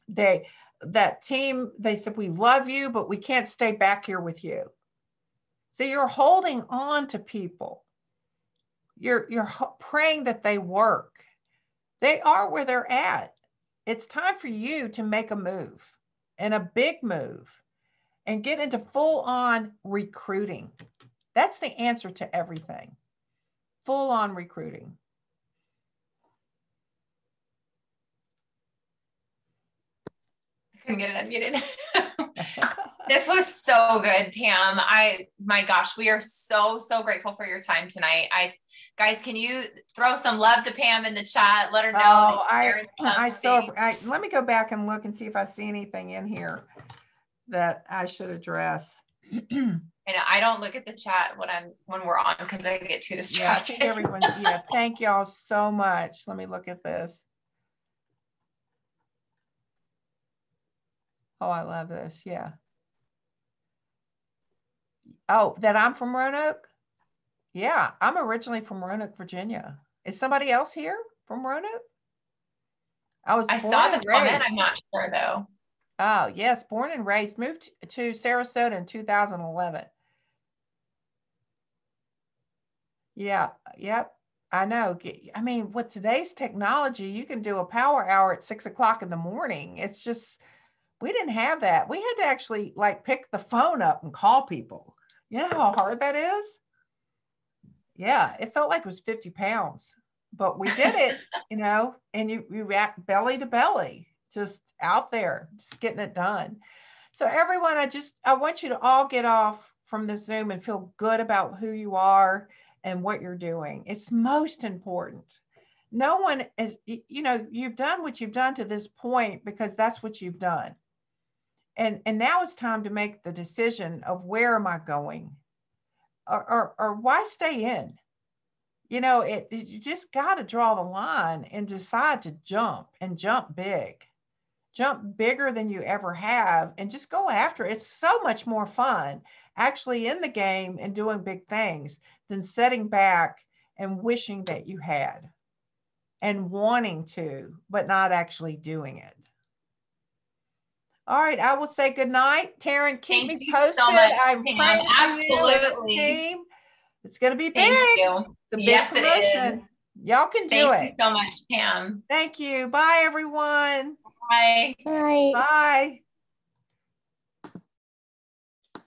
Speaker 2: That team, they said, we love you, but we can't stay back here with you. So you're holding on to people. You're praying that they work. They are where they're at. It's time for you to make a move, and a big move, and get into full-on recruiting. That's the answer to everything. Full-on recruiting.
Speaker 1: I couldn't get it unmuted. This was so good, Pam. My gosh, we are so grateful for your time tonight. Guys, can you throw some love to Pam in the chat? Let her know.
Speaker 2: Let me go back and look and see if I see anything in here that I should address.
Speaker 1: And I don't look at the chat when we're on because I get too distracted.
Speaker 2: Yeah, everyone. Yeah, thank y'all so much. Let me look at this. Oh, I love this. Yeah. Oh, that I'm from Roanoke? Yeah, I'm originally from Roanoke, Virginia. Is somebody else here from Roanoke?
Speaker 1: I saw the comment. I'm not sure though.
Speaker 2: Oh, yes, born and raised. Moved to Sarasota in 2011. Yeah, yep. I know. I mean, with today's technology, you can do a power hour at 6 o'clock in the morning. It's just, we didn't have that. We had to actually like pick the phone up and call people. You know how hard that is? Yeah, it felt like it was 50 pounds, but we did it, and you react belly to belly, just out there, just getting it done. So everyone, I want you to all get off from this Zoom and feel good about who you are and what you're doing. It's most important. No one is, you've done what you've done to this point because that's what you've done. And now it's time to make the decision of where am I going? Or why stay in? You just got to draw the line and decide to jump, and jump big. jump bigger than you ever have and just go after it. It's so much more fun actually in the game and doing big things than sitting back and wishing that you had and wanting to, but not actually doing it. All right, I will say good night. Taryn, keep me posted.
Speaker 1: So much,
Speaker 2: I'm
Speaker 1: Pam.
Speaker 2: praying
Speaker 1: Absolutely.
Speaker 2: for you team. It's going to be big.
Speaker 1: Thank you.
Speaker 2: It's a
Speaker 1: yes,
Speaker 2: big promotion.
Speaker 1: it is.
Speaker 2: Y'all can do it.
Speaker 1: Thank you so much, Pam.
Speaker 2: Thank you. Bye, everyone.
Speaker 1: Bye.
Speaker 3: Bye.
Speaker 2: Bye.